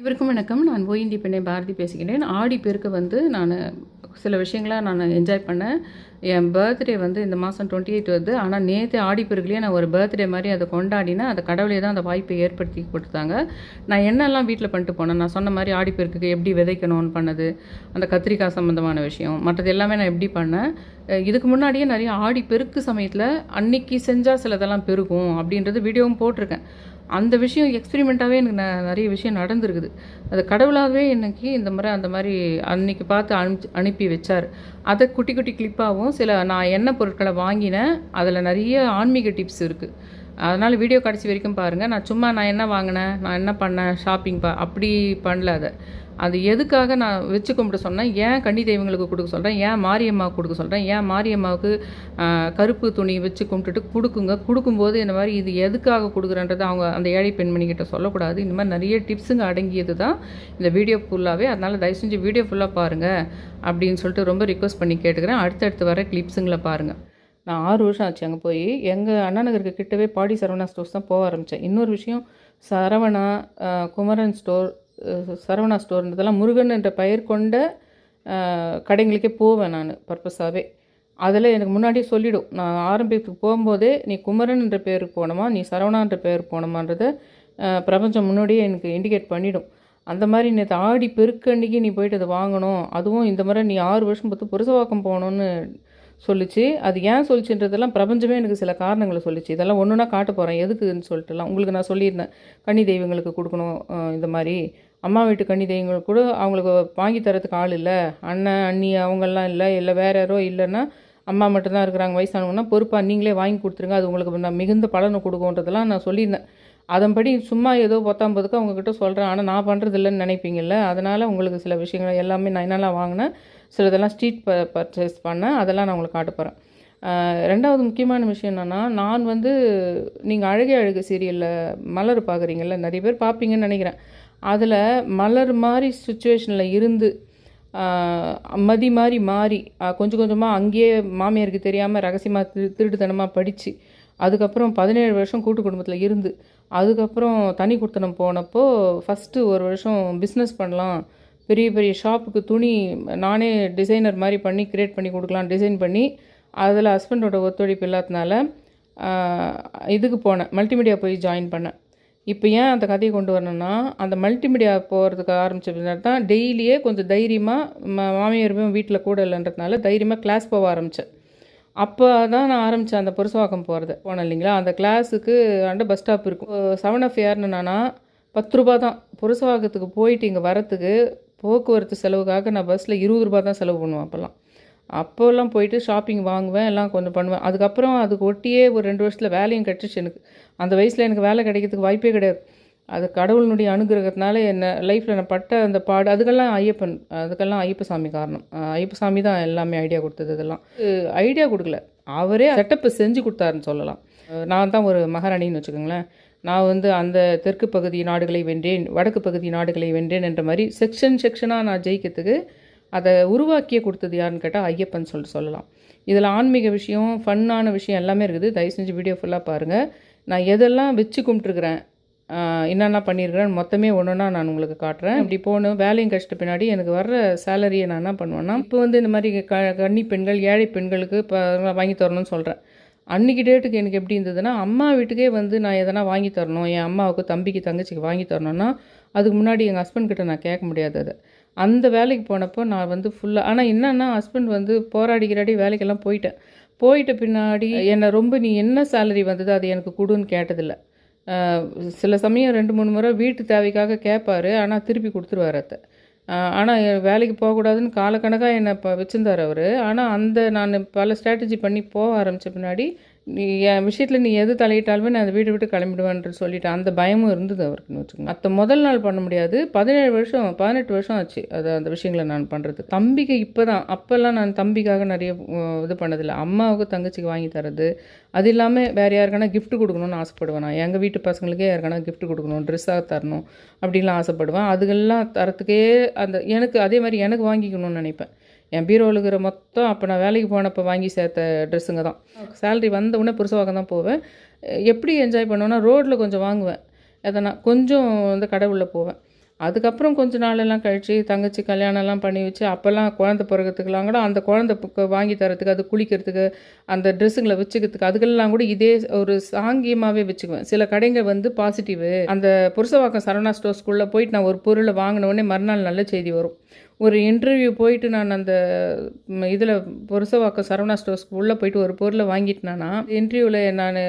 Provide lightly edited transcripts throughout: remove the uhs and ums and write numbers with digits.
இவருக்கும் வணக்கம். நான் ஓய்ந்தி பெண்ணை பாரதி பேசுகிறேன். ஆடி பெருக்கு நான் சில விஷயங்கள நான் என்ஜாய் பண்ணேன். என் பர்த்டே இந்த மாதம் 28 வருது. ஆனால் நேற்று ஆடி பெருக்குலேயே நான் ஒரு பர்த்டே மாதிரி அதை கொண்டாடினேன். அந்த கடவுளே தான் அந்த வாய்ப்பை ஏற்படுத்தி கொடுத்தாங்க. நான் என்னெல்லாம் வீட்டில் பண்ணிட்டு போனேன், நான் சொன்ன மாதிரி ஆடி பெருக்குக்கு எப்படி விதைக்கணும்னு பண்ணது, அந்த கத்திரிக்காய் சம்மந்தமான விஷயம், மற்றது எல்லாமே நான் எப்படி பண்ணேன். இதுக்கு முன்னாடியே நிறைய ஆடி பெருக்கு சமயத்தில் அன்னைக்கு செஞ்சால் சிலதெல்லாம் பெருகும் அப்படின்றது வீடியோவும் போட்டிருக்கேன். அந்த விஷயம் எக்ஸ்பெரிமெண்ட்டாகவே எனக்கு நிறைய விஷயம் நடந்திருக்குது. அது கடவுளாகவே எனக்கு இந்த முறை அந்த மாதிரி அன்னைக்கு பார்த்து அனுப்பி வச்சார். அதை குட்டி குட்டி கிளிப்பாகவும் சில நான் எண்ணெய் பொருட்களை வாங்கினேன். அதில் நிறைய ஆன்மீக டிப்ஸ் இருக்குது. அதனால் வீடியோ கடைசி வரைக்கும் பாருங்கள். நான் என்ன வாங்கினேன், நான் என்ன பண்ணேன், ஷாப்பிங் அப்படி பண்ணல. அது எதுக்காக நான் வச்சு கும்பிட சொன்னேன், ஏன் கன்னி தெய்வங்களுக்கு கொடுக்க சொல்கிறேன், ஏன் மாரியம்மாவுக்கு கொடுக்க சொல்கிறேன், ஏன் மாரியம்மாவுக்கு கருப்பு துணி வச்சு கும்பிட்டுட்டு கொடுக்கும்போது இந்த மாதிரி இது எதுக்காக கொடுக்குறன்றது அவங்க அந்த ஏழை பெண்மணிக்கிட்ட சொல்லக்கூடாது. இந்த மாதிரி நிறைய டிப்ஸுங்க அடங்கியது தான் இந்த வீடியோ ஃபுல்லாகவே. அதனால் தயவு செஞ்சு வீடியோ ஃபுல்லாக பாருங்கள் அப்படின்னு சொல்லிட்டு ரொம்ப ரிக்வஸ்ட் பண்ணி கேட்டுக்கிறேன். அடுத்தடுத்து வர கிளிப்ஸுங்களை பாருங்கள். நான் 6 வருஷம் ஆச்சு அங்கே போய். எங்கள் அண்ணா நகருக்கு கிட்டவே பாடி சரவணா ஸ்டோர்ஸ் தான் போக ஆரம்பித்தேன். இன்னொரு விஷயம், சரவணா, குமரன் ஸ்டோர், சரவணா ஸ்டோர்ன்றதெல்லாம் முருகன் என்ற பெயர் கொண்ட கடைங்களுக்கே போவேன் நான் பர்பஸாகவே. அதில் எனக்கு முன்னாடியே சொல்லிவிடும். நான் ஆரம்பிக்கிறதுக்கு போகும்போதே நீ குமரன் என்ற பேருக்கு போகணுமா, நீ சரவணான்ற பேருக்கு போகணுமான்றதை பிரபஞ்சம் முன்னாடியே எனக்கு இண்டிகேட் பண்ணிவிடும். அந்த மாதிரி நேற்று ஆடி பெருக்கன்னைக்கு நீ போயிட்டு அதை வாங்கணும், அதுவும் இந்த முறை நீ 6 வருஷம் பார்த்து புருஷவாக்கம் போகணுன்னு சொல்லிச்சு. அது ஏன் சொல்லிச்சுன்றதெல்லாம் பிரபஞ்சமே எனக்கு சில காரணங்களை சொல்லிச்சு. இதெல்லாம் ஒன்றுனா காட்ட போகிறேன் எதுக்குன்னு சொல்லிட்டுலாம். உங்களுக்கு நான் சொல்லியிருந்தேன், கன்னி தெய்வங்களுக்கு கொடுக்கணும். இந்த மாதிரி அம்மா வீட்டு கன்னி தெய்வங்களுக்கு கூட அவங்களுக்கு வாங்கி தரத்துக்கு ஆள் இல்லை, அண்ணன் அண்ணி அவங்கெல்லாம் இல்லை வேறு யாரோ இல்லைன்னா அம்மா மட்டும்தான் இருக்கிறாங்க, வயசானவங்கன்னா பொறுப்பாக நீங்களே வாங்கி கொடுத்துருங்க, அது உங்களுக்கு நான் மிகுந்த பலனை கொடுக்கும்ன்றதெல்லாம் நான் சொல்லியிருந்தேன். அதன்படி சும்மா ஏதோ 19க்கு அவங்கக்கிட்ட சொல்கிறேன், ஆனால் நான் பண்ணுறது இல்லைன்னு நினைப்பீங்கள்ல. அதனால் உங்களுக்கு சில விஷயங்கள் எல்லாமே நான் என்னெல்லாம் வாங்கினேன், சிலதெல்லாம் ஸ்ட்ரீட் பர்ச்சேஸ் பண்ணேன், அதெல்லாம் நான் உங்களுக்கு காட்ட போகிறேன். ரெண்டாவது முக்கியமான விஷயம் என்னென்னா, நான் நீங்கள் அழகே அழகு சீரியலில் மலர் பார்க்குறீங்கள்ல, நிறைய பேர் பார்ப்பீங்கன்னு நினைக்கிறேன். அதில் மலர் மாதிரி சுச்சுவேஷனில் இருந்து மதி மாதிரி மாறி கொஞ்சம் கொஞ்சமாக அங்கேயே மாமியாருக்கு தெரியாமல் ரகசியமாக திருட்டுத்தனமாக படித்து அதுக்கப்புறம் 17 வருஷம் கூட்டு குடும்பத்தில் இருந்து அதுக்கப்புறம் தனி குடுத்தனம் போனப்போ ஃபஸ்ட்டு ஒரு வருஷம் பிஸ்னஸ் பண்ணலாம், பெரிய பெரிய ஷாப்புக்கு துணி நானே டிசைனர் மாதிரி பண்ணி க்ரியேட் பண்ணி கொடுக்கலாம் டிசைன் பண்ணி, அதில் ஹஸ்பண்டோட ஒத்துழைப்பு இல்லாதனால இதுக்கு போனேன், மல்டிமீடியா போய் ஜாயின் பண்ணேன். இப்போ ஏன் அந்த கதையை கொண்டு வரணும்னா, அந்த மல்டிமீடியா போகிறதுக்கு ஆரம்பித்த பின்னாடி தான் டெய்லியே கொஞ்சம் தைரியமாக மாமியாருமே வீட்டில் கூட இல்லைன்றதுனால தைரியமாக கிளாஸ் போக ஆரம்பித்தேன். அப்போ தான் நான் ஆரம்பித்தேன் அந்த புருஷவாக்கம் போகிறது. போனேன் இல்லைங்களா, அந்த கிளாஸுக்கு பஸ் ஸ்டாப் இருக்கும். 7 ஏறணுன்னா 10 ரூபா தான். புருஷவாக்கத்துக்கு போயிட்டு இங்கே வரத்துக்கு போக்குவரத்து செலவுக்காக நான் பஸ்ஸில் 20 ரூபா தான் செலவு பண்ணுவேன். அப்போல்லாம் போயிட்டு ஷாப்பிங் வாங்குவேன், எல்லாம் கொஞ்சம் பண்ணுவேன். அதுக்கப்புறம் அதுக்கு ஒட்டியே ஒரு 2 வருஷத்தில் வேலையும் கிடச்சிச்சு எனக்கு. அந்த வயசில் எனக்கு வேலை கிடைக்கிறதுக்கு வாய்ப்பே கிடையாது. அது கடவுளினுடைய அனுகிரகத்தினால லைஃப்பில் நான் பட்ட அந்த பாடு, அதுக்கெல்லாம் ஐயப்ப சாமி காரணம். ஐயப்ப சாமி தான் எல்லாமே ஐடியா கொடுத்தது. இதெல்லாம் ஐடியா கொடுக்கல, அவரே செட்டப்பை செஞ்சு கொடுத்தாருன்னு சொல்லலாம். நான் தான் ஒரு மகாராணின்னு வச்சுக்கோங்களேன். நான் அந்த தெற்கு பகுதி நாடுகளை வென்றேன், வடக்கு பகுதி நாடுகளை வென்றேன் என்ற மாதிரி செக்ஷனாக நான் ஜெயிக்கிறதுக்கு அதை உருவாக்கியே கொடுத்தது யாருன்னு கேட்டால் ஐயப்பன் சொல்லலாம். இதில் ஆன்மீக விஷயம், ஃபன்னான விஷயம் எல்லாமே இருக்குது. தயவு செஞ்சு வீடியோ ஃபுல்லாக பாருங்கள். நான் எதெல்லாம் வச்சு கும்பிட்டுருக்குறேன், என்னென்ன பண்ணியிருக்கிறேன் மொத்தமே ஒன்றுனா நான் உங்களுக்கு காட்டுறேன். இப்படி போகணும் வேலையும் கஷ்ட பின்னாடி எனக்கு வர்ற சேலரியை நான் என்ன பண்ணுவேன்னா, இப்போ இந்த மாதிரி கன்னி பெண்கள், ஏழை பெண்களுக்கு இப்போ வாங்கி தரணும்னு சொல்கிறேன். அன்றைக்கி டேட்டுக்கு எனக்கு எப்படி இருந்ததுன்னா, அம்மா வீட்டுக்கே நான் எதனா வாங்கி தரணும், என் அம்மாவுக்கு தம்பிக்கு தங்கச்சிக்கு வாங்கி தரணும்னா அதுக்கு முன்னாடி எங்கள் ஹஸ்பண்ட்கிட்ட நான் கேட்க முடியாது. அதை அந்த வேலைக்கு போனப்போ நான் ஃபுல்லாக, ஆனால் என்னன்னா ஹஸ்பண்ட் போராடிக்கிறாடி வேலைக்கெல்லாம் போயிட்ட பின்னாடி என்னை ரொம்ப நீ என்ன சேலரி வந்தது அது எனக்கு கொடுன்னு கேட்டதில்லை. சில சமயம் 2-3 முறை வீட்டு தேவைக்காக கேட்பார், ஆனால் திருப்பி கொடுத்துருவார் அதை. ஆனால் வேலைக்கு போகக்கூடாதுன்னு காலக்கணக்காக என்னை வச்சுருந்தார் அவர். ஆனால் நான் பல ஸ்ட்ராட்டஜி பண்ணி போக ஆரம்பித்த பின்னாடி, நீ என் விஷயத்தில் நீ எது தலையிட்டாலுமே நான் அதை வீட்டை விட்டு கிளம்பிடுவேன்னு சொல்லிவிட்டு அந்த பயமும் இருந்தது அவருக்குன்னு வச்சுக்கோங்க. மற்ற முதல் நாள் பண்ண முடியாது. 18 வருஷம் ஆச்சு அந்த விஷயங்களை நான் பண்ணுறது. தம்பிக்கு இப்போ தான், அப்போல்லாம் நான் தம்பிக்காக நிறைய இது பண்ணதில்லை. அம்மாவுக்கு தங்கச்சிக்கு வாங்கி தரது, அது இல்லாமல் வேறு யாருக்கான கிஃப்ட் கொடுக்கணும்னு ஆசைப்படுவேன். நான் எங்கள் வீட்டு பசங்களுக்கே யாருக்கான கிஃப்ட் கொடுக்கணும், ட்ரெஸ்ஸாக தரணும் அப்படின்லாம் ஆசைப்படுவேன். அதுக்கெல்லாம் தரத்துக்கே எனக்கு அதே மாதிரி எனக்கு வாங்கிக்கணும்னு நினைப்பேன். என் பீரோவில் இருக்கிற மொத்தம் அப்போ நான் வேலைக்கு போனப்போ வாங்கி சேர்த்த ட்ரெஸ்ஸுங்க தான். சேலரி வந்த உடனே புருஷவாக்கம் தான் போவேன். எப்படி என்ஜாய் பண்ணுவேன்னா, ரோட்டில் கொஞ்சம் வாங்குவேன், எதனா கொஞ்சம் கடை உள்ள போவேன். அதுக்கப்புறம் கொஞ்ச நாளெல்லாம் கழித்து தங்கச்சி கல்யாணம்லாம் பண்ணி வச்சு அப்போல்லாம் குழந்த பிறகுறதுக்கெல்லாம் கூட அந்த குழந்தை வாங்கி தரத்துக்கு, அது குளிக்கிறதுக்கு, அந்த ட்ரெஸ்ஸுங்களை வச்சுக்கிறதுக்கு அதுக்கெல்லாம் கூட இதே ஒரு சாங்கியமாகவே வச்சுக்குவேன். சில கடைங்க வந்து பாசிட்டிவு. அந்த புருஷவாக்கம் சரவணா ஸ்டோர்ஸ்குள்ளே போயிட்டு நான் ஒரு பொருளை வாங்கின உடனே மறுநாள் நல்ல செய்தி வரும். ஒரு இன்டர்வியூ போயிட்டு நான் அந்த இதில் புருஷவாக்கம் சரவணா ஸ்டோர்ஸ்க்கு உள்ளே போயிட்டு ஒரு பொருளை வாங்கிட்டேனா இன்டர்வியூவில் நான்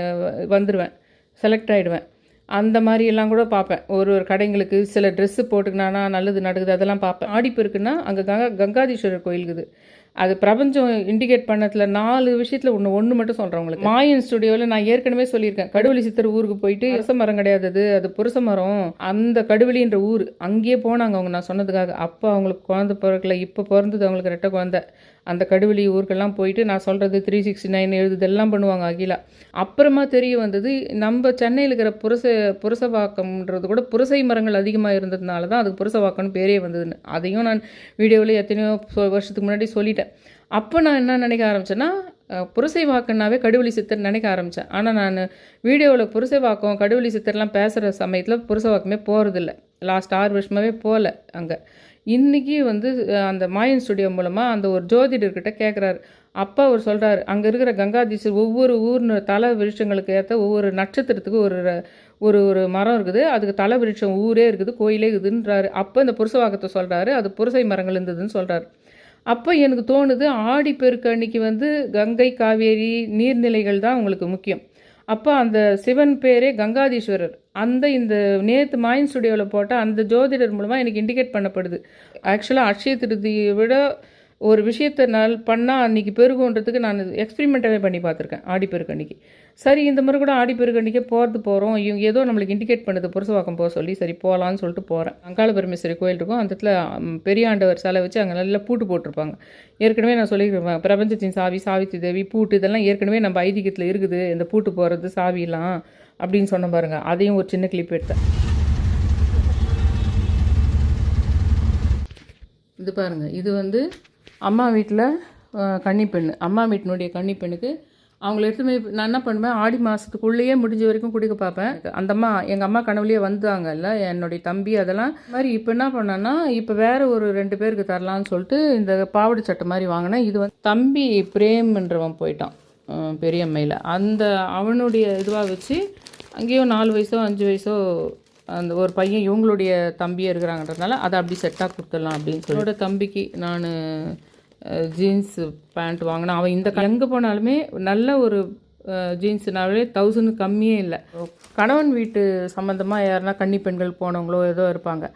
வந்துடுவேன், செலக்ட் ஆகிடுவேன். அந்த மாதிரியெல்லாம் கூட பார்ப்பேன். ஒரு ஒரு கடைங்களுக்கு சில ட்ரெஸ்ஸு போட்டுக்கினானா நல்லது நடக்குது அதெல்லாம் பார்ப்பேன். ஆடிப்பெருக்குன்னா அங்கே கங்காதீஸ்வரர் கோயில் இருக்குது. அது பிரபஞ்சம் இண்டிகேட் பண்ணதில் 4 விஷயத்தில் ஒன்று மட்டும் சொல்கிறேன் உங்களுக்கு. மாயன் ஸ்டுடியோவில் நான் ஏற்கனவே சொல்லியிருக்கேன், கடுவெளி சித்தர் ஊருக்கு போயிட்டு அரச மரம் கிடையாது, அது புருஷ மரம், அந்த கடுவெளின்ற ஊர் அங்கேயே போனாங்க அவங்க நான் சொன்னதுக்காக. அப்போ அவங்களுக்கு குழந்தை பிறக்கல, இப்போ பிறந்தது அவங்களுக்கு ரெட்டை குழந்தை. அந்த கடுவெளி ஊருக்கெல்லாம் போயிட்டு நான் சொல்கிறது 369 எழுதுதெல்லாம் பண்ணுவாங்க அகிலா. அப்புறமா தெரிய வந்தது நம்ம சென்னையில் இருக்கிற புரசவாக்கம்ன்றது கூட புரசை மரங்கள் அதிகமாக இருந்ததுனால தான் அதுக்கு புரசவாக்கம்னு பேரே வந்ததுன்னு. அதையும் நான் வீடியோவில் எத்தனையோ வருஷத்துக்கு முன்னாடி சொல்லிட்டேன். அப்போ நான் என்ன நினைக்க ஆரம்பித்தேன்னா, புரசை வாக்கன்னாவே கடுவெளி சித்தர் நினைக்க ஆரம்பித்தேன். ஆனால் நான் வீடியோவில் புரசை வாக்கம் கடுவெளி சித்தர்லாம் பேசுகிற சமயத்தில் புரசை வாக்கமே போகிறதில்ல. லாஸ்ட் 6 வருஷமாகவே போகல அங்கே. இன்றைக்கி வந்து அந்த மாயன் ஸ்டுடியோ மூலமாக அந்த ஒரு ஜோதிடர்கிட்ட கேட்குறாரு. அப்போ அவர் சொல்கிறார், அங்கே இருக்கிற கங்காதீஸ்வர் ஒவ்வொரு ஊர்னு தலை விருட்சங்களுக்கு ஏற்ற ஒவ்வொரு நட்சத்திரத்துக்கு ஒரு ஒரு ஒரு மரம் இருக்குது, அதுக்கு தலை விருட்சம் ஊரே இருக்குது, கோயிலே இருக்குதுன்றாரு. அப்போ இந்த புருஷவாக்கத்தை சொல்கிறாரு, அது புருசை மரங்கள் இருந்ததுன்னு சொல்கிறார். அப்போ எனக்கு தோணுது ஆடிப்பெருக்கு அன்னைக்கு வந்து கங்கை காவேரி நீர்நிலைகள் தான் உங்களுக்கு முக்கியம். அப்போ அந்த சிவன் பேரே கங்காதீஸ்வரர். இந்த நேற்று மாயன் ஸ்டுடியோவில் போட்ட அந்த ஜோதிடர் மூலமாக எனக்கு இண்டிகேட் பண்ணப்படுது. ஆக்சுவலாக அக்ஷய திருதியை விட ஒரு விஷயத்தை பண்ணால் அன்றைக்கி பெருகுன்றதுக்கு நான் எக்ஸ்பெரிமெண்ட்டாகவே பண்ணி பார்த்துருக்கேன் ஆடிப்பெருக்கு அன்றைக்கி. சரி இந்த மாதிரி கூட ஆடிப்பெருக்கு அன்றைக்கே போகிறோம், இவங்க ஏதோ நம்மளுக்கு இண்டிகேட் பண்ணுது புருஷவாக்கம் போக சொல்லி, சரி போகலான்னு சொல்லிட்டு போகிறேன். அங்காள பரமேஸ்வரி கோயில் இருக்கும், அந்த இடத்துல பெரியாண்டவர் சிலை வச்சு அங்கே நல்லா பூட்டு போட்டிருப்பாங்க. ஏற்கனவே நான் சொல்லியிருக்கேன், பிரபஞ்சத்தின் சாவி, சாவித்திரி தேவி, பூட்டு, இதெல்லாம் ஏற்கனவே நம்ம ஐதீகத்தில் இருக்குது, இந்த பூட்டு போகிறது சாவிலாம் அப்படின்னு சொன்ன பாருங்கள். அதையும் ஒரு சின்ன கிளிப் எடுத்தேன். இது பாருங்கள், இது வந்து அம்மா வீட்டில் கன்னிப்பெண்ணு, அம்மா வீட்டினுடைய கன்னிப்பெண்ணுக்கு அவங்கள எடுத்து நான் என்ன பண்ணுவேன், ஆடி மாதத்துக்குள்ளேயே முடிஞ்ச வரைக்கும் குடிக்க பார்ப்பேன். அந்த அம்மா எங்கள் அம்மா கனவுலேயே வந்தாங்கல்ல என்னுடைய தம்பி, அதெல்லாம் மாதிரி. இப்போ என்ன பண்ணேன்னா, இப்போ வேறு ஒரு 2 பேருக்கு தரலான்னு சொல்லிட்டு இந்த பாவடை சட்டை மாதிரி வாங்கினேன். இது வந்து தம்பி பிரேம்ன்றவன் போயிட்டான் பெரியம்மையில், அந்த அவனுடைய இதுவாக வச்சு அங்கேயும் 4 வயசோ 5 வயசோ அந்த ஒரு பையன் இவங்களுடைய தம்பியாக இருக்கிறாங்கன்றதுனால அதை அப்படி செட்டாக கொடுத்துடலாம் அப்படின்னு சொல்லி தம்பிக்கு நான் ஜீன்ஸு பேண்ட் வாங்கினேன். அவன் இந்த எங்கே போனாலுமே நல்ல ஒரு ஜீன்ஸுனாலே 1000 கம்மியே இல்லை. கணவன் வீட்டு சம்மந்தமாக யாருன்னா கன்னி பெண்கள் போனவங்களோ ஏதோ இருப்பாங்க.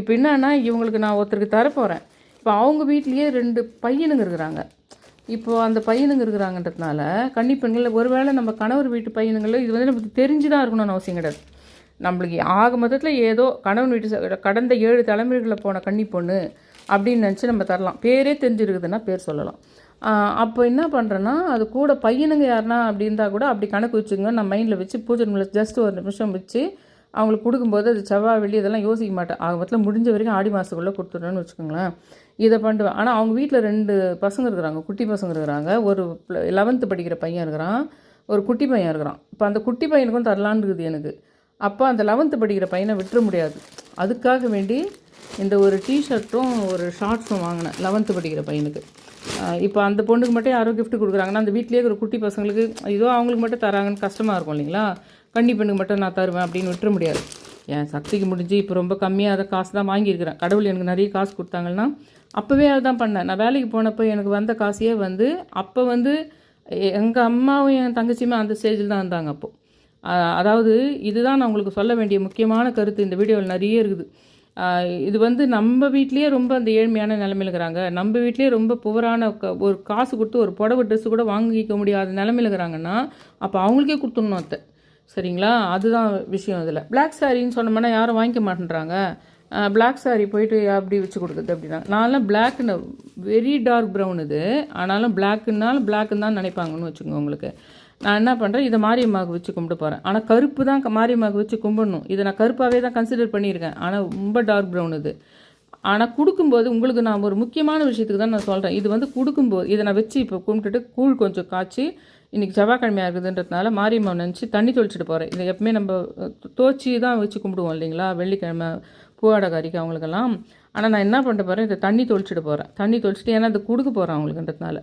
இப்போ என்னன்னா, இவங்களுக்கு நான் ஒருத்தருக்கு தரப்போகிறேன். இப்போ அவங்க வீட்லேயே 2 பையனுங்க இருக்கிறாங்க. இப்போது அந்த பையனுங்க இருக்கிறாங்கன்றதுனால கன்னி பெண்கள், ஒருவேளை நம்ம கணவர் வீட்டு பையனுங்களில் இது வந்து நமக்கு தெரிஞ்சு தான் இருக்கணும்னு அவசியம் கிடையாது. நம்மளுக்கு ஆக மொத்தத்தில் ஏதோ கணவன் வீட்டு கடந்த 7 தலைமுறைகளில் போன கன்னி பொண்ணு அப்படின்னு நினச்சி நம்ம தரலாம். பேரே தெரிஞ்சிருக்குதுன்னா பேர் சொல்லலாம். அப்போ என்ன பண்ணுறேன்னா, அது கூட பையனுங்க யாருன்னா அப்படி இருந்தால் கூட அப்படி கணக்கு வச்சுக்கோங்க. நான் மைண்டில் வச்சு பூஜை ரூமில் ஜஸ்ட் ஒரு நிமிஷம் வச்சு அவங்களுக்கு கொடுக்கும்போது அது செவ்வாய் வெள்ளி இதெல்லாம் யோசிக்க மாட்டேன். ஆக மொத்தத்தில் முடிஞ்ச வரைக்கும் ஆடி மாதத்துக்குள்ளே கொடுத்துட்றேன்னு வச்சுக்கோங்களேன். இதை பண்ணுவேன். ஆனால் அவங்க வீட்டில் 2 பசங்க இருக்கிறாங்க, குட்டி பசங்க இருக்கிறாங்க. ஒரு 11th படிக்கிற பையன் இருக்கிறான், ஒரு குட்டி பையன் இருக்கிறான். இப்போ அந்த குட்டி பையனுக்கும் தரலான்னு இருக்குது எனக்கு. அப்போ அந்த 11th படிக்கிற பையனை விட்டுற முடியாது. அதுக்காக வேண்டி இந்த ஒரு டிஷர்ட்டும் ஒரு ஷார்ட்ஸும் வாங்கினேன் 11th படிக்கிற பையனுக்கு. இப்போ அந்த பொண்ணுக்கு மட்டும் யாரோ கிஃப்ட் கொடுக்குறாங்கன்னா அந்த வீட்லேயே ஒரு குட்டி பசங்களுக்கு ஏதோ அவங்களுக்கு மட்டும் தராங்கன்னு கஷ்டமாக இருக்கும் இல்லைங்களா. கன்னி பெண்ணுக்கு மட்டும் நான் தருவேன் அப்படின்னு விட்டுற முடியாது. என் சக்திக்கு முடிஞ்சு இப்போ ரொம்ப கம்மியாக அதை காசு தான் வாங்கியிருக்கிறேன். கடவுள் எனக்கு நிறைய காசு கொடுத்தாங்கன்னா அப்போவே அதுதான் பண்ணேன். நான் வேலைக்கு போனப்போ எனக்கு வந்த காசையே வந்து அப்போ வந்து எங்கள் அம்மாவும் என் தங்கச்சியுமே அந்த ஸ்டேஜில் தான் இருந்தாங்க அப்போது. அதாவது இதுதான் நான் உங்களுக்கு சொல்ல வேண்டிய முக்கியமான கருத்து. இந்த வீடியோவில் நிறைய இருக்குது. இது வந்து நம்ம வீட்லேயே ரொம்ப அந்த ஏழ்மையான நிலைமையில் இருக்கிறாங்க, நம்ம வீட்லேயே ரொம்ப புவரான ஒரு காசு கொடுத்து ஒரு புடவை ட்ரெஸ்ஸு கூட வாங்கிக்க முடியாத நிலைமையில் இருக்கிறாங்கன்னா அப்போ அவங்களுக்கே கொடுத்துடணும் அத்தை. சரிங்களா, அதுதான் விஷயம். இதில் பிளாக் சாரின்னு சொன்னோம்னா யாரும் வாங்கிக்க மாட்டேன்றாங்க. பிளாக் சாரி போயிட்டு அப்படி வச்சு கொடுக்குறது அப்படின்னா, நான்லாம் பிளாக்குன்னு வெரி டார்க் ப்ரௌன் இது, ஆனாலும் பிளாக்குன்னாலும் பிளாக்குன்னு தான் நினைப்பாங்கன்னு வச்சுக்கோங்க. உங்களுக்கு நான் என்ன பண்ணுறேன், இதை மாரியம்மாவுக்கு வச்சு கும்பிட்டு போகிறேன். ஆனால் கருப்பு தான் மாரியம்மாவுக்கு வச்சு கும்பிடணும். இதை நான் கருப்பாகவே தான் கன்சிடர் பண்ணியிருக்கேன். ஆனால் ரொம்ப டார்க் ப்ரௌன் இது. ஆனால் கொடுக்கும்போது உங்களுக்கு நான் ஒரு முக்கியமான விஷயத்துக்கு தான் நான் சொல்கிறேன். இது வந்து கொடுக்கும்போது இதை நான் வச்சு இப்போ கும்பிட்டுட்டு கூழ் கொஞ்சம் காய்ச்சி, இன்றைக்கி செவ்வாய்க்கிழமையாக இருக்குதுன்றதுனால மாரியம்மா நினச்சி தண்ணி தொளிச்சிட்டு போகிறேன். இதை எப்பவுமே நம்ம தோச்சி தான் வச்சு கும்பிடுவோம் இல்லைங்களா. வெள்ளிக்கிழமை பூவாடகாரிக்கு அவங்களுக்கெல்லாம். ஆனால் நான் என்ன பண்ண போகிறேன், இதை தண்ணி தொளிச்சிட்டு போகிறேன். தண்ணி தொளிச்சிட்டு ஏன்னா அது கொடுக்க போகிறேன் அவங்களுக்குன்றதுனால.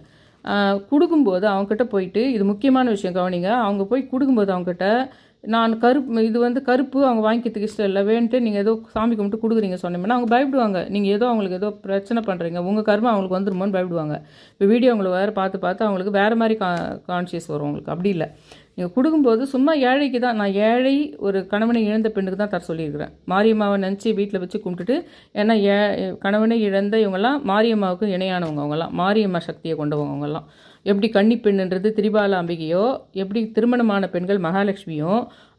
கொடுக்கும்போது அவங்ககிட்ட போயிட்டு, இது முக்கியமான விஷயம் கவனிங்க, அவங்க போய் கொடுக்கும்போது அவங்ககிட்ட நான் கருப்பு, இது வந்து கருப்பு அவங்க வாங்கிக்கிறதுக்கு இஷ்டம் இல்லை, வேணுட்டு நீங்கள் ஏதோ சாமி கும்பிட்டு கொடுக்குறீங்க சொன்னீங்கன்னா அவங்க பயப்படுவாங்க. நீங்கள் ஏதோ அவங்களுக்கு ஏதோ பிரச்சனை பண்ணுறீங்க, உங்கள் கருமை அவங்களுக்கு வந்துருமோன்னு பயப்படுவாங்க. இப்போ வீடியோ அவங்களை வேறு பார்த்து அவங்களுக்கு வேறு மாதிரி கான்ஷியஸ் வரும் அவங்களுக்கு. அப்படி இல்லை, நீங்கள் கொடுக்கும்போது சும்மா ஏழைக்கு தான், நான் ஏழை ஒரு கணவனை இழந்த பெண்ணுக்கு தான் தர சொல்லியிருக்கிறேன். மாரியம்மாவை நினச்சி வீட்டில் வச்சு கும்பிட்டுட்டு, ஏன்னா கணவனை இழந்த இவங்கெல்லாம் மாரியம்மாவுக்கு இணையானவங்க, அவங்கெல்லாம் மாரியம்மா சக்தியை கொண்டவங்க. அவங்கெல்லாம் எப்படி கன்னி பெண்ணுன்றது திரிபால அம்பிகையோ, எப்படி திருமணமான பெண்கள் மகாலட்சுமியோ,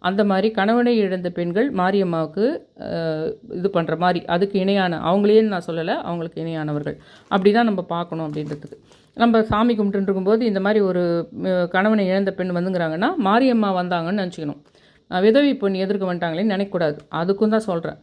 அந்த மாதிரி கணவனை இழந்த பெண்கள் மாரியம்மாவுக்கு இது பண்ணுற மாதிரி அதுக்கு இணையான, அவங்களேன்னு நான் சொல்லலை, அவங்களுக்கு இணையானவர்கள். அப்படி தான் நம்ம பார்க்கணும். அப்படின்றதுக்கு நம்ம சாமி கும்பிட்டு இருக்கும்போது இந்த மாதிரி ஒரு கணவனை இழந்த பெண் வந்துங்கிறாங்கன்னா மாரியம்மா வந்தாங்கன்னு நினச்சிக்கணும். விதவி பொண்ணு எதிர்க்க வந்துட்டாங்களேன்னு நினைக்கக்கூடாது. அதுக்கும் தான் சொல்கிறேன்.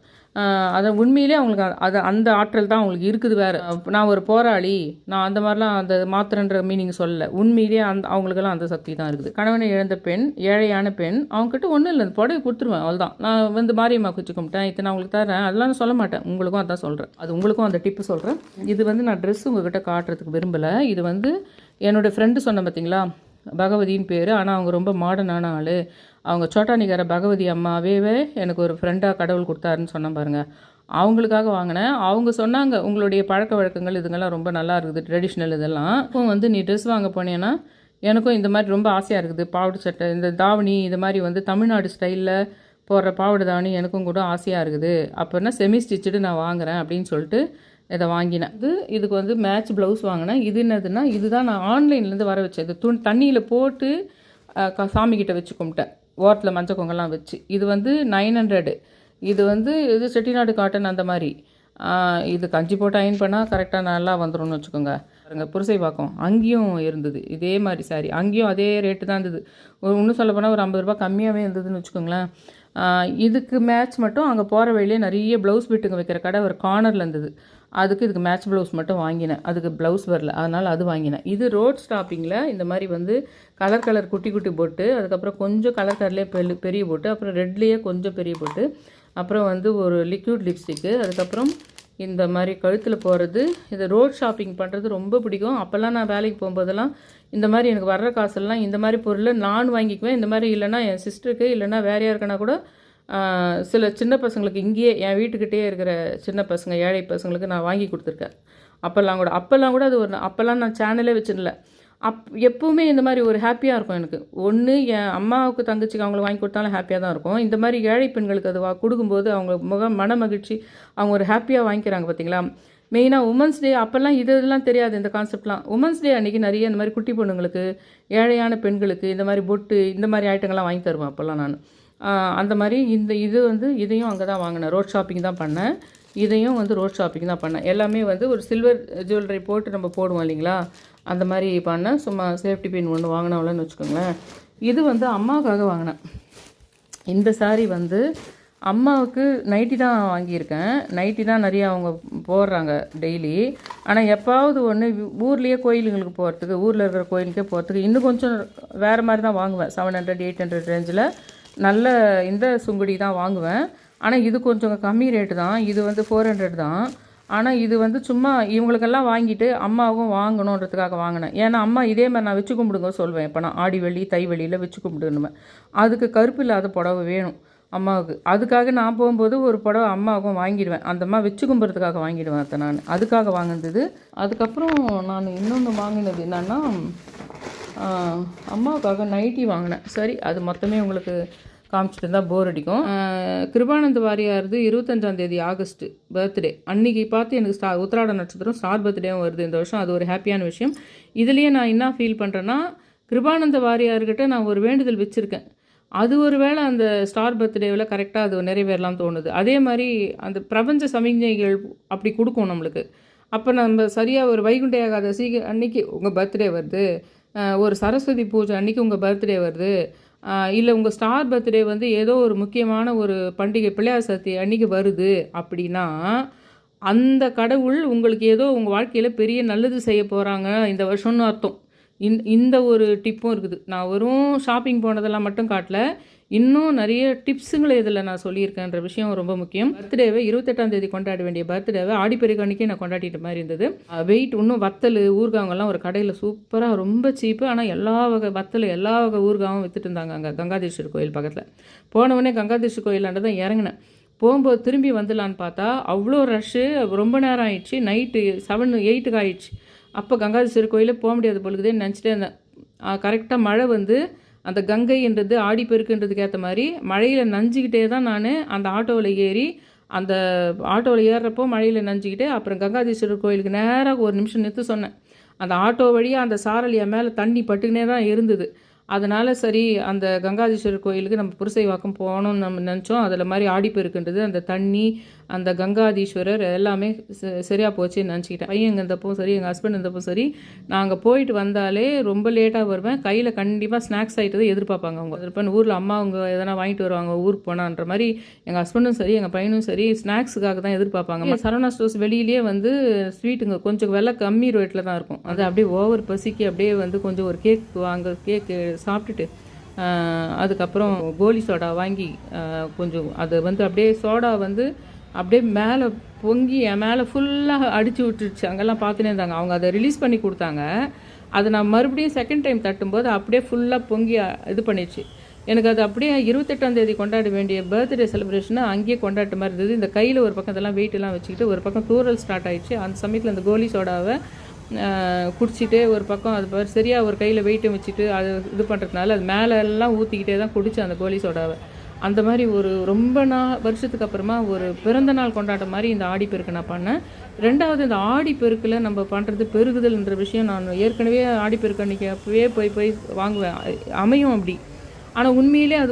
அதை உண்மையிலே அவங்களுக்கு அந்த ஆற்றல் தான் அவங்களுக்கு இருக்குது. வேறு நான் ஒரு போராளி, நான் அந்த மாதிரிலாம் அந்த மாத்திரன்ற மீனிங் சொல்லலை. உண்மையிலே அவங்களுக்கெல்லாம் அந்த சக்தி தான் இருக்குது. கணவனை இழந்த பெண், ஏழையான பெண், அவங்ககிட்ட ஒன்றும் இல்லை, புடவை கொடுத்துருவேன், அவ்வளோதான். நான் வந்து மாரியம்மா குச்சி கும்பிட்டேன், இத்தனை அவங்களுக்கு தரேன், அதெல்லாம் சொல்ல மாட்டேன். உங்களுக்கும் அதான் சொல்கிறேன், அது உங்களுக்கும் அந்த டிப்பு சொல்கிறேன். இது வந்து நான் ட்ரெஸ் உங்ககிட்ட காட்டுறதுக்கு விரும்பலை. இது வந்து என்னோடய ஃப்ரெண்டு சொன்னேன் பார்த்தீங்களா, பகவதின்னு பேர். ஆனால் அவங்க ரொம்ப மாடர்னான ஆள். அவங்க சோட்டானிக்கார பகவதி அம்மாவே எனக்கு ஒரு ஃப்ரெண்டாக கடவுள் கொடுத்தாருன்னு சொன்னேன் பாருங்கள். அவங்களுக்காக வாங்கினேன். அவங்க சொன்னாங்க, உங்களுடைய பழக்க வழக்கங்கள் இதுங்கெல்லாம் ரொம்ப நல்லா இருக்குது, ட்ரெடிஷ்னல் இதெல்லாம். இப்போ வந்து நீ ட்ரெஸ் வாங்க போனேன்னா எனக்கும் இந்த மாதிரி ரொம்ப ஆசையாக இருக்குது. பாவாடை சட்டை, இந்த தாவணி, இது மாதிரி வந்து தமிழ்நாடு ஸ்டைலில் போடுற பாவாடை தாவணி எனக்கும் கூட ஆசையாக இருக்குது. அப்போனா செமி ஸ்டிச்சுடு நான் வாங்குகிறேன் அப்படின்னு சொல்லிட்டு இதை வாங்கினேன். இதுக்கு வந்து மேட்ச் ப்ளவுஸ் வாங்கினேன். இது என்னதுன்னா, இதுதான் நான் ஆன்லைன்லேருந்து வர வச்சேன். இது தண்ணியில் போட்டு சாமிக்கிட்ட வச்சு கும்பிட்டேன், ஓரத்தில் மஞ்சள் கொங்கெல்லாம் வச்சு. இது வந்து 900. இது வந்து இது செட்டிநாடு காட்டன் அந்த மாதிரி. இது கஞ்சி போட்டு அயன் பண்ணால் கரெக்டாக நல்லா வந்துடும்னு வச்சுக்கோங்க. பாருங்க, புரிசை பாக்கம் அங்கேயும் இருந்தது இதே மாதிரி சாரி, அங்கேயும் அதே ரேட்டு தான் இருந்தது. இன்னும் சொல்ல போனால் ஒரு 50 ரூபா கம்மியாகவே இருந்ததுன்னு வச்சுக்கோங்களேன். இதுக்கு மேட்ச் மட்டும் அங்கே போகிற வழியிலே நிறைய ப்ளவுஸ் பிட்டுங்க வைக்கிற கடை ஒரு கார்னரில் இருந்தது. இதுக்கு மேட்ச் ப்ளவுஸ் மட்டும் வாங்கினேன். அதுக்கு ப்ளவுஸ் வரல, அதனால் அது வாங்கினேன். இது ரோட் ஸ்டாப்பிங்கில் இந்த மாதிரி வந்து கலர் குட்டி குட்டி போட்டு, அதுக்கப்புறம் கொஞ்சம் கலர்லேயே பெரிய போட்டு, அப்புறம் ரெட்லேயே கொஞ்சம் பெரிய போட்டு, அப்புறம் வந்து ஒரு லிக்விட் லிப்ஸ்டிக்கு, அதுக்கப்புறம் இந்த மாதிரி கழுத்தில் போகிறது. இது ரோட் ஷாப்பிங் பண்ணுறது ரொம்ப பிடிக்கும். அப்போல்லாம் நான் வேலைக்கு போகும்போதெல்லாம் இந்த மாதிரி எனக்கு வர்ற காசெல்லாம் இந்த மாதிரி பொருளை நான் வாங்கிக்குவேன். இந்த மாதிரி இல்லைனா என் சிஸ்டருக்கு, இல்லைனா வேறு யாருக்குன்னா கூட சில சின்ன பசங்களுக்கு இங்கேயே என் வீட்டுக்கிட்டே இருக்கிற சின்ன பசங்க, ஏழை பசங்களுக்கு நான் வாங்கி கொடுத்துருக்கேன். அப்போல்லாம் கூட அது அப்போல்லாம் நான் சேனலே வச்சிடல. எப்போவுமே இந்த மாதிரி ஒரு ஹாப்பியாக இருக்கும் எனக்கு. ஒன்று என் அம்மாவுக்கு தங்கச்சிக்கு அவங்களுக்கு வாங்கி கொடுத்தாலும் ஹாப்பியாக தான் இருக்கும். இந்த மாதிரி ஏழை பெண்களுக்கு அது கொடுக்கும்போது அவங்க மன மகிழ்ச்சி, அவங்க ஒரு ஹாப்பியாக வாங்கிக்கிறாங்க பார்த்தீங்களா. மெயினாக உமன்ஸ் டே அப்போல்லாம் இதெல்லாம் தெரியாது, இந்த கான்செப்ட்லாம். உமன்ஸ் டே அன்றைக்கி நிறைய இந்த மாதிரி குட்டி பொண்ணுங்களுக்கு, ஏழையான பெண்களுக்கு இந்த மாதிரி பொட்டு, இந்த மாதிரி ஐட்டங்கள்லாம் வாங்கி தருவேன் அப்போல்லாம் நான். அந்த மாதிரி இது வந்து இதையும் அங்கே தான் வாங்கினேன், ரோட் ஷாப்பிங் தான் பண்ணேன். இதையும் வந்து ரோட் ஷாப்பிங் தான் பண்ணேன். எல்லாமே வந்து ஒரு சில்வர் ஜுவல்லரி போட்டு நம்ம போடுவோம் இல்லைங்களா, அந்த மாதிரி பண்ணேன். சும்மா சேஃப்டி பின் ஒன்று வாங்கினவளன்னு வச்சுக்கோங்களேன். இது வந்து அம்மாவுக்காக வாங்கினேன். இந்த சாரீ வந்து அம்மாவுக்கு நைட்டி தான் வாங்கியிருக்கேன். நைட்டி தான் நிறையா அவங்க போடுறாங்க டெய்லி. ஆனால் எப்பாவது ஒன்று ஊர்லேயே கோயிலுங்களுக்கு போகிறதுக்கு, ஊரில் இருக்கிற கோயிலுக்கே போகிறதுக்கு இன்னும் கொஞ்சம் வேறு மாதிரி தான் வாங்குவேன். 700 800 ரேஞ்சில் நல்ல இந்த சுங்குடி தான் வாங்குவேன். ஆனால் இது கொஞ்சம் கம்மி ரேட்டு தான். இது வந்து 400 தான். ஆனால் இது வந்து சும்மா இவங்களுக்கெல்லாம் வாங்கிட்டு அம்மாவும் வாங்கணுன்றதுக்காக வாங்கினேன். ஏன்னா அம்மா இதே மாதிரி நான் வச்சு கும்பிடுங்க சொல்வேன். இப்போ நான் ஆடி வெள்ளி தை வெள்ளியில் வச்சு கும்பிடுவேன். அதுக்கு கருப்பு இல்லாத புடவை வேணும் அம்மாவுக்கு. அதுக்காக நான் போகும்போது ஒரு புடவை அம்மாவுக்கும் வாங்கிடுவேன். அந்த அம்மா வச்சு கும்பிட்றதுக்காக வாங்கிடுவேன். அதை நான் அதுக்காக வாங்கினது. அதுக்கப்புறம் நான் இன்னொன்று வாங்கினது என்னென்னா, அம்மாவுக்காக நைட்டி வாங்கினேன். சரி, அது மொத்தமே உங்களுக்கு காமிச்சிட்டு இருந்தால் போர் அடிக்கும். கிருபானந்த வாரியாரது 25 ஆகஸ்ட் பர்த்டே அன்றைக்கி பார்த்து எனக்கு உத்திராட நட்சத்திரம் ஸ்டார் பர்த்டேவும் வருது இந்த வருஷம். அது ஒரு ஹாப்பியான விஷயம். இதுலேயே நான் என்ன ஃபீல் பண்ணுறேன்னா, கிருபானந்த வாரியார்கிட்ட நான் ஒரு வேண்டுதல் வச்சுருக்கேன். அது ஒரு வேளை அந்த ஸ்டார் பர்த்டேவில் கரெக்டாக அது நிறைவேறலாம் தோணுது. அதே மாதிரி அந்த பிரபஞ்ச சமிக்ஞைகள் அப்படி கொடுக்கும் நம்மளுக்கு. அப்போ நம்ம சரியாக ஒரு வைகுண்ட ஏகாதசி அன்றைக்கி உங்கள் பர்த்டே வருது, ஒரு சரஸ்வதி பூஜை அன்றைக்கி உங்கள் பர்த்டே வருது, இல்லை உங்கள் ஸ்டார் பர்த்டே வந்து ஏதோ ஒரு முக்கியமான ஒரு பண்டிகை பிள்ளையார் சதுர்த்தி அன்றைக்கி வருது அப்படின்னா, அந்த கடவுள் உங்களுக்கு ஏதோ உங்கள் வாழ்க்கையில் பெரிய நல்லது செய்ய போகிறாங்க இந்த வருஷம்னு அர்த்தம். இந்த ஒரு டிப்பும் இருக்குது. நான் வெறும் ஷாப்பிங் போனதெல்லாம் மட்டும் காட்டல. இன்னும் நிறைய டிப்ஸுங்களை இதில் நான் சொல்லியிருக்கேன்ற விஷயம் ரொம்ப முக்கியம். பர்த்டேவை 28ஆம் தேதி கொண்டாட வேண்டிய பர்த்டேவை ஆடிப்பெருக்கு அன்றைக்கி நான் கொண்டாடிட்ட மாதிரி இருந்தது. வெயிட் இன்னும் வத்தல் ஊறுகாங்கெல்லாம் ஒரு கடையில் சூப்பராக ரொம்ப சீப்பு, ஆனால் எல்லா வகை வத்தல் எல்லா வகை ஊறுகாவும் விற்றுட்டு இருந்தாங்க அங்கே கங்காதீஸ்வரர் கோயில் பக்கத்தில். போனவுடனே கங்காதீஸ்வரர் கோயிலாண்ட தான் இறங்கினேன். போகும்போது திரும்பி வந்துடலான்னு பார்த்தா அவ்வளோ ரஷ்ஷு, ரொம்ப நேரம் ஆயிடுச்சு. நைட்டு 7-8 ஆயிடுச்சு. அப்போ கங்காதீஸ்வரர் கோயிலே போக முடியாது பொழுதுன்னு நினச்சிட்டே இருந்தேன். கரெக்டாக மழை வந்து அந்த கங்கைன்றது ஆடிப்பெருக்குன்றதுக்கு ஏற்ற மாதிரி மழையில் நஞ்சிக்கிட்டே தான் நான் அந்த ஆட்டோவில் ஏறி அந்த ஆட்டோவில் ஏறுறப்போ மழையில் நஞ்சிக்கிட்டு அப்புறம் கங்காதீஸ்வரர் கோயிலுக்கு நேராக ஒரு நிமிஷம் நிறுத்த சொன்னேன். அந்த ஆட்டோ வழியாக அந்த சாரல் என் மேலே தண்ணி பட்டுக்கினே தான் இருந்தது. அதனால் சரி அந்த கங்காதீஸ்வரர் கோயிலுக்கு நம்ம புரசைவாக்கம் போகணும்னு நம்ம நினச்சோம். அதில் மாதிரி ஆடிப்பெருக்குன்றது அந்த தண்ணி அந்த கங்காதீஸ்வரர் எல்லாமே சரியாக போச்சுன்னு நினச்சிக்கிட்டேன். பையன் இருந்தப்போ சரி எங்கள் ஹஸ்பண்ட் இருந்தப்போ சரி நாங்கள் போயிட்டு வந்தாலே ரொம்ப லேட்டாக வருவேன். கையில் கண்டிப்பாக ஸ்நாக்ஸ் ஐட்டத்தை எதிர்பார்ப்பாங்க. அவங்க இருப்பேன் ஊரில் அம்மா அவங்க எதனா வாங்கிட்டு வருவாங்க ஊருக்கு போனான்ற மாதிரி எங்கள் ஹஸ்பண்டும் சரி எங்கள் பையனும் சரி ஸ்நாக்ஸுக்காக தான் எதிர்பார்ப்பாங்க. சரவணா ஸ்டோர்ஸ் வெளியிலேயே வந்து ஸ்வீட்டுங்க கொஞ்சம் விலை கம்மி ரேட்டில் தான் இருக்கும். அது அப்படியே ஓவர் பசிக்கு அப்படியே வந்து கொஞ்சம் ஒரு கேக்கு சாப்பிட்டுட்டு அதுக்கப்புறம் கோலி சோடா வாங்கி கொஞ்சம் அது வந்து அப்படியே சோடா வந்து அப்படியே மேலே பொங்கி என் மேலே ஃபுல்லாக அடித்து விட்டுருச்சு. அங்கெல்லாம் பார்த்துனே இருந்தாங்க. அவங்க அதை ரிலீஸ் பண்ணி கொடுத்தாங்க. அதை நான் மறுபடியும் செகண்ட் டைம் தட்டும்போது அப்படியே ஃபுல்லாக பொங்கி இது பண்ணிடுச்சு. எனக்கு அது அப்படியே 28ஆம் தேதி கொண்டாட வேண்டிய பர்த்டே செலிப்ரேஷனை அங்கேயே கொண்டாட்ட மாதிரி இருந்தது. இந்த கையில் ஒரு பக்கம் இதெல்லாம் வெயிட்டெல்லாம் வச்சுக்கிட்டு ஒரு பக்கம் தூரல் ஸ்டார்ட் ஆகிடுச்சு. அந்த சமயத்தில் அந்த கோலி சோடாவை குடிச்சிட்டு ஒரு பக்கம் அது சரியாக ஒரு கையில் வெயிட்டும் வச்சுட்டு அது இது பண்ணுறதுனால அது மேலே எல்லாம் ஊற்றிக்கிட்டே தான் குடித்தேன் அந்த கோலி சோடாவை. அந்த மாதிரி ஒரு ரொம்ப வருஷத்துக்கு அப்புறமா ஒரு பிறந்த நாள் கொண்டாட்ட மாதிரி இந்த ஆடிப்பெருக்கு நான் பண்ணேன். ரெண்டாவது இந்த ஆடிப்பெருக்கில் நம்ம பண்ணுறது பெருகுதல்ன்ற விஷயம் நான் ஏற்கனவே ஆடிப்பெருக்கு அன்றைக்கி அப்போவே போய் வாங்குவேன், அமையும் அப்படி. ஆனால்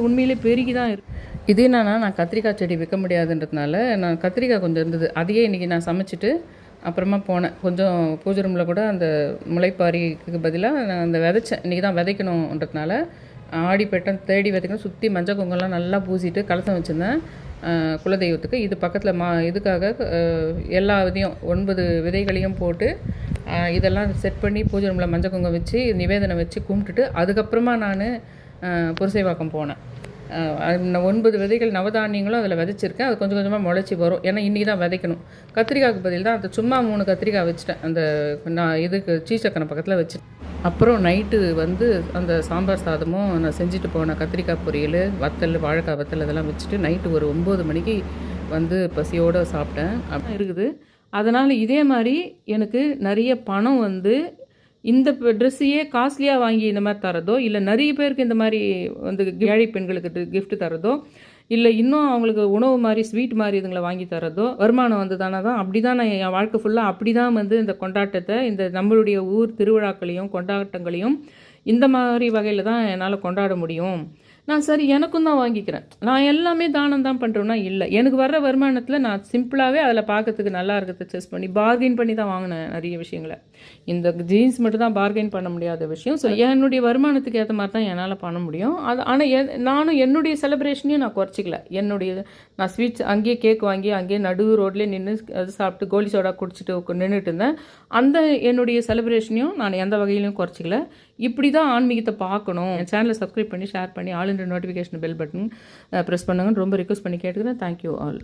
உண்மையிலே பெருகி தான் இருக்கு. இது என்னன்னா நான் கத்திரிக்காய் செடி விற்க முடியாதுன்றதுனால நான் கத்திரிக்காய் கொஞ்சம் இருந்தது, அதையே இன்றைக்கி நான் சமைச்சிட்டு அப்புறமா போனேன். கொஞ்சம் பூஜை ரூமில் கூட அந்த முளைப்பாரிக்கு பதிலாக நான் அந்த விதைச்சேன். இன்றைக்கி தான் விதைக்கணுன்றதுனால ஆடிப்பட்டம் தேடி விதைக்கணும். சுற்றி மஞ்சள் குங்கெல்லாம் நல்லா பூசிட்டு கலசம் வச்சுருந்தேன் குலதெய்வத்துக்கு. இது பக்கத்தில் இதுக்காக எல்லா விதையும் 9 விதைகளையும் போட்டு இதெல்லாம் செட் பண்ணி பூஜை ரூமில் மஞ்சள் குங்கம் வச்சு நிவேதனை வச்சு கும்பிட்டுட்டு அதுக்கப்புறமா நான் புரசைவாக்கம் போனேன். 9 விதைகள் நவதானியங்களும் அதில் விதைச்சிருக்கேன். அது கொஞ்சம் கொஞ்சமாக முளைச்சி வரும். ஏன்னா இன்றைக்கி தான் விதைக்கணும். கத்திரிக்காய்க்கு பதில் தான் அந்த சும்மா 3 கத்திரிக்காய் வச்சுட்டேன். அந்த நான் இதுக்கு சீச்சக்கனை பக்கத்தில் வச்சுட்டேன். அப்புறம் நைட்டு வந்து அந்த சாம்பார் சாதமும் நான் செஞ்சுட்டு போனேன். கத்திரிக்காய் பொரியல், வத்தல், வாழைக்காய் வத்தல் இதெல்லாம் வச்சுட்டு நைட்டு ஒரு 9 மணிக்கு வந்து பசியோடு சாப்பிட்டேன். அப்படி இருக்குது. அதனால் இதே மாதிரி எனக்கு நிறைய பணம் வந்து இந்த ட்ரெஸ்ஸையே காஸ்ட்லியாக வாங்கி இந்த மாதிரி தரதோ, இல்லை நிறைய பேருக்கு இந்த மாதிரி வந்து ஏழை பெண்களுக்கு கிஃப்ட் தரதோ, இல்லை இன்னும் அவங்களுக்கு உணவு மாதிரி ஸ்வீட் மாதிரி இதுங்களை வாங்கி தரதோ வருமானம் வந்து தானே தான். அப்படி தான் நான் என் வாழ்க்கை ஃபுல்லாக அப்படி தான் வந்து இந்த கொண்டாட்டத்தை இந்த நம்மளுடைய ஊர் திருவிழாக்களையும் கொண்டாட்டங்களையும் இந்த மாதிரி வகையில் தான் என்னால் கொண்டாட முடியும். நான் சரி எனக்கும் தான் வாங்கிக்கிறேன். நான் எல்லாமே தானம் தான் பண்ணுறேன்னா இல்லை, எனக்கு வர்ற வருமானத்தில் நான் சிம்பிளாகவே அதில் பார்க்கறதுக்கு நல்லா இருக்கிறத செஸ் பண்ணி பார்கெயின் பண்ணி தான் வாங்கினேன் நிறைய விஷயங்களை. இந்த ஜீன்ஸ் மட்டும் தான் பார்கெயின் பண்ண முடியாத விஷயம். ஸோ என்னுடைய வருமானத்துக்கு ஏற்ற மாதிரி தான் என்னால் பண்ண முடியும். அது ஆனால் நானும் என்னுடைய செலிப்ரேஷனையும் நான் குறைச்சிக்கல. நான் ஸ்வீட்ஸ் அங்கேயே கேக் வாங்கி அங்கேயே நடு ரோட்லேயே நின்று அது சாப்பிட்டு கோலி சோடா குடிச்சிட்டு நின்றுட்டு இருந்தேன். அந்த என்னுடைய செலிப்ரேஷனையும் நான் எந்த வகையிலையும் குறைச்சிக்கல. இப்படி தான் ஆன்மீகத்தை பார்க்கணும். என் சேனலை சப்ஸ்கிரைப் பண்ணி ஷேர் பண்ணி all in notification bell button press பண்ணுங்கன்னு ரொம்ப ரிக்வஸ்ட் பண்ணி கேட்டுக்கிறேன். Thank you all.